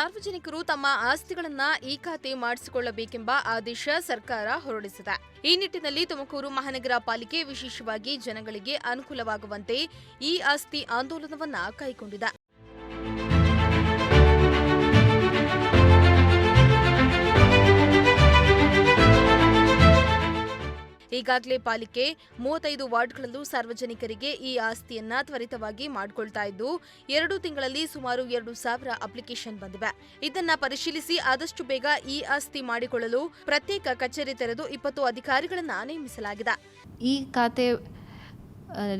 ಸಾರ್ವಜನಿಕರು ತಮ್ಮ ಆಸ್ತಿಗಳನ್ನ ಈ ಖಾತೆ ಮಾಡಿಸಿಕೊಳ್ಳಬೇಕೆಂಬ ಆದೇಶ ಸರ್ಕಾರ ಹೊರಡಿಸಿದೆ. ಈ ನಿಟ್ಟಿನಲ್ಲಿ ತುಮಕೂರು ಮಹಾನಗರ ಪಾಲಿಕೆ ವಿಶೇಷವಾಗಿ ಜನಗಳಿಗೆ ಅನುಕೂಲವಾಗುವಂತೆ ಈ ಆಸ್ತಿ ಆಂದೋಲನವನ್ನ ಕೈಗೊಂಡಿದೆ. ಈಗಾಗಲೇ ಪಾಲಿಕೆ 35 ವಾರ್ಡ್ಗಳಲ್ಲೂ ಸಾರ್ವಜನಿಕರಿಗೆ ಈ ಆಸ್ತಿಯನ್ನ ತ್ವರಿತವಾಗಿ ಮಾಡಿಕೊಳ್ತಾ ಇದ್ದು 2 ತಿಂಗಳಲ್ಲಿ ಸುಮಾರು 2,000 ಅಪ್ಲಿಕೇಶನ್ ಬಂದಿವೆ. ಇದನ್ನ ಪರಿಶೀಲಿಸಿ ಆದಷ್ಟು ಬೇಗ ಈ ಆಸ್ತಿ ಮಾಡಿಕೊಳ್ಳಲು ಪ್ರತ್ಯೇಕ ಕಚೇರಿ ತೆರೆದು 20 ಅಧಿಕಾರಿಗಳನ್ನ ನೇಮಿಸಲಾಗಿದೆ. ಈ ಖಾತೆ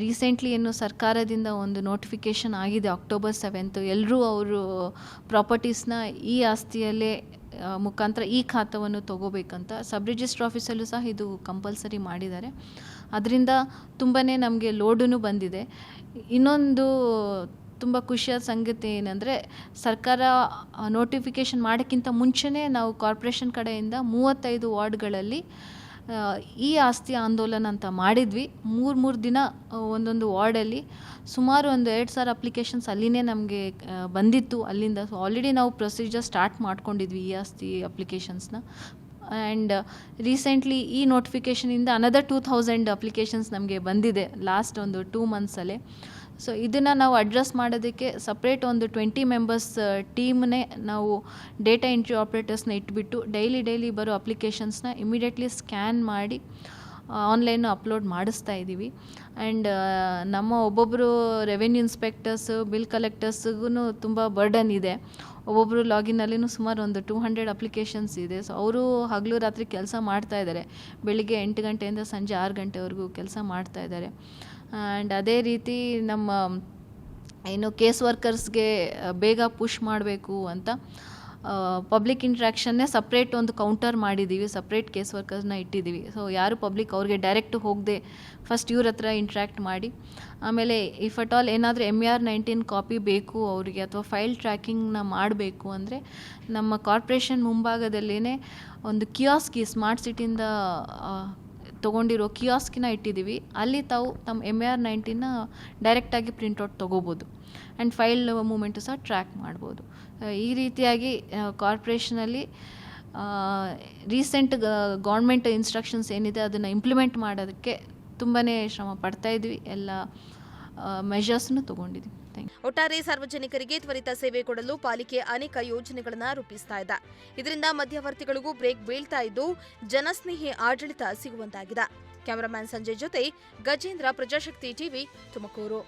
ರೀಸೆಂಟ್ಲಿ ಏನು ಸರ್ಕಾರದಿಂದ ಒಂದು ನೋಟಿಫಿಕೇಶನ್ ಆಗಿದೆ ಅಕ್ಟೋಬರ್ 7. ಎಲ್ಲರೂ ಅವರು ಪ್ರಾಪರ್ಟೀಸ್ನ ಈ ಆಸ್ತಿಯಲ್ಲೇ ಮುಖಾಂತರ ಈ ಖಾತವನ್ನು ತಗೋಬೇಕಂತ ಸಬ್ ರಿಜಿಸ್ಟ್ರ್ ಆಫೀಸಲ್ಲೂ ಸಹ ಇದು ಕಂಪಲ್ಸರಿ ಮಾಡಿದ್ದಾರೆ. ಅದರಿಂದ ತುಂಬಾ ನಮಗೆ ಲೋಡೂ ಬಂದಿದೆ. ಇನ್ನೊಂದು ತುಂಬ ಖುಷಿಯಾದ ಸಂಗತಿ ಏನಂದರೆ ಸರ್ಕಾರ ನೋಟಿಫಿಕೇಷನ್ ಮಾಡೋಕ್ಕಿಂತ ಮುಂಚೆನೇ ನಾವು ಕಾರ್ಪೊರೇಷನ್ ಕಡೆಯಿಂದ 35 ವಾರ್ಡ್ಗಳಲ್ಲಿ ಈ ಆಸ್ತಿ ಆಂದೋಲನ ಅಂತ ಮಾಡಿದ್ವಿ. 3 ದಿನ ಒಂದೊಂದು ವಾರ್ಡಲ್ಲಿ ಸುಮಾರು ಒಂದು 2,000 ಅಪ್ಲಿಕೇಶನ್ಸ್ ಅಲ್ಲಿನೇ ನಮಗೆ ಬಂದಿತ್ತು ಅಲ್ಲಿಂದ. ಸೊ ಆಲ್ರೆಡಿ ನಾವು ಪ್ರೊಸೀಜರ್ ಸ್ಟಾರ್ಟ್ ಮಾಡ್ಕೊಂಡಿದ್ವಿ ಈ ಆಸ್ತಿ ಅಪ್ಲಿಕೇಶನ್ಸ್ನ. ಆ್ಯಂಡ್ ರೀಸೆಂಟ್ಲಿ ಈ ನೋಟಿಫಿಕೇಷನಿಂದ ಅನದರ್ 2,000 ಅಪ್ಲಿಕೇಶನ್ಸ್ ನಮಗೆ ಬಂದಿದೆ ಲಾಸ್ಟ್ ಒಂದು 2 ಮಂತ್ಸಲ್ಲೇ. ಸೊ ಇದನ್ನು ನಾವು ಅಡ್ರೆಸ್ ಮಾಡೋದಕ್ಕೆ ಸಪ್ರೇಟ್ ಒಂದು 20 ಮೆಂಬರ್ಸ್ ಟೀಮ್ನೇ ನಾವು ಡೇಟಾ ಎಂಟ್ರಿ ಆಪ್ರೇಟರ್ಸ್ನ ಇಟ್ಬಿಟ್ಟು ಡೈಲಿ ಬರೋ ಅಪ್ಲಿಕೇಶನ್ಸ್ನ ಇಮಿಡಿಯೇಟ್ಲಿ ಸ್ಕ್ಯಾನ್ ಮಾಡಿ ಆನ್ಲೈನು ಅಪ್ಲೋಡ್ ಮಾಡಿಸ್ತಾ ಇದ್ದೀವಿ. ಆ್ಯಂಡ್ ನಮ್ಮ ಒಬ್ಬೊಬ್ಬರು ರೆವೆನ್ಯೂ ಇನ್ಸ್ಪೆಕ್ಟರ್ಸು ಬಿಲ್ ಕಲೆಕ್ಟರ್ಸ್ಗೂ ತುಂಬ ಬರ್ಡನ್ ಇದೆ. ಒಬ್ಬೊಬ್ಬರು ಲಾಗಿನ್ನಲ್ಲಿನೂ ಸುಮಾರು ಒಂದು 200 ಅಪ್ಲಿಕೇಶನ್ಸ್ ಇದೆ. ಸೊ ಅವರು ಹಗಲು ರಾತ್ರಿ ಕೆಲಸ ಮಾಡ್ತಾ ಇದ್ದಾರೆ. ಬೆಳಿಗ್ಗೆ 8 ಗಂಟೆಯಿಂದ ಸಂಜೆ 6 ಗಂಟೆವರೆಗೂ ಕೆಲಸ ಮಾಡ್ತಾ ಇದ್ದಾರೆ. ಆ್ಯಂಡ್ ಅದೇ ರೀತಿ ನಮ್ಮ ಏನು ಕೇಸ್ ವರ್ಕರ್ಸ್ಗೆ ಬೇಗ ಪುಷ್ ಮಾಡಬೇಕು ಅಂತ ಪಬ್ಲಿಕ್ ಇಂಟ್ರ್ಯಾಕ್ಷನ್ನೇ ಸಪ್ರೇಟ್ ಒಂದು ಕೌಂಟರ್ ಮಾಡಿದ್ದೀವಿ, ಸಪ್ರೇಟ್ ಕೇಸ್ ವರ್ಕರ್ಸ್ನ ಇಟ್ಟಿದ್ದೀವಿ. ಸೊ ಯಾರು ಪಬ್ಲಿಕ್ ಅವ್ರಿಗೆ ಡೈರೆಕ್ಟ್ ಹೋಗದೆ ಫಸ್ಟ್ ಇವ್ರ ಹತ್ರ ಇಂಟ್ರ್ಯಾಕ್ಟ್ ಮಾಡಿ, ಆಮೇಲೆ ಇಫ್ ಅಟ್ ಆಲ್ ಏನಾದರೂ MR19 ಕಾಪಿ ಬೇಕು ಅವರಿಗೆ ಅಥವಾ ಫೈಲ್ ಟ್ರ್ಯಾಕಿಂಗ್ನ ಮಾಡಬೇಕು ಅಂದರೆ ನಮ್ಮ ಕಾರ್ಪೊರೇಷನ್ ಮುಂಭಾಗದಲ್ಲೇ ಒಂದು ಕಿಯಾಸ್ಕಿ ಸ್ಮಾರ್ಟ್ ಸಿಟಿಯಿಂದ ತೊಗೊಂಡಿರೋ ಕಿಯಾಸ್ಕಿನ ಇಟ್ಟಿದ್ದೀವಿ. ಅಲ್ಲಿ ತಾವು ತಮ್ಮ MR19ನ ಡೈರೆಕ್ಟಾಗಿ ಪ್ರಿಂಟೌಟ್ ತೊಗೋಬೋದು ಆ್ಯಂಡ್ ಫೈಲ್ ಮೂಮೆಂಟು ಸಹ ಟ್ರ್ಯಾಕ್ ಮಾಡ್ಬೋದು. ಈ ರೀತಿಯಾಗಿ ಕಾರ್ಪೊರೇಷನಲ್ಲಿ ರೀಸೆಂಟ್ ಗೌರ್ಮೆಂಟ್ ಇನ್ಸ್ಟ್ರಕ್ಷನ್ಸ್ ಏನಿದೆ ಅದನ್ನು ಇಂಪ್ಲಿಮೆಂಟ್ ಮಾಡೋದಕ್ಕೆ ತುಂಬಾ ಶ್ರಮ ಪಡ್ತಾಯಿದ್ವಿ. ಎಲ್ಲ ಮೆಷರ್ಸ್ನು ತೊಗೊಂಡಿದ್ವಿ. ಒಟ್ಟಾರೆ ಸಾರ್ವಜನಿಕರಿಗೆ ತ್ವರಿತ ಸೇವೆ ಕೊಡಲು ಪಾಲಿಕೆ ಅನೇಕ ಯೋಜನೆಗಳನ್ನು ರೂಪಿಸ್ತಾ ಇದೆ. ಇದರಿಂದ ಮಧ್ಯವರ್ತಿಗಳಿಗೂ ಬ್ರೇಕ್ ಬೀಳ್ತಾ ಇದ್ದು ಜನಸ್ನೇಹಿ ಆಡಳಿತ ಸಿಗುವಂತಾಗಿದೆ. ಕ್ಯಾಮರಾಮ್ಯಾನ್ ಸಂಜಯ್ ಜೊತೆ ಗಜೇಂದ್ರ, ಪ್ರಜಾಶಕ್ತಿ ಟಿವಿ, ತುಮಕೂರು.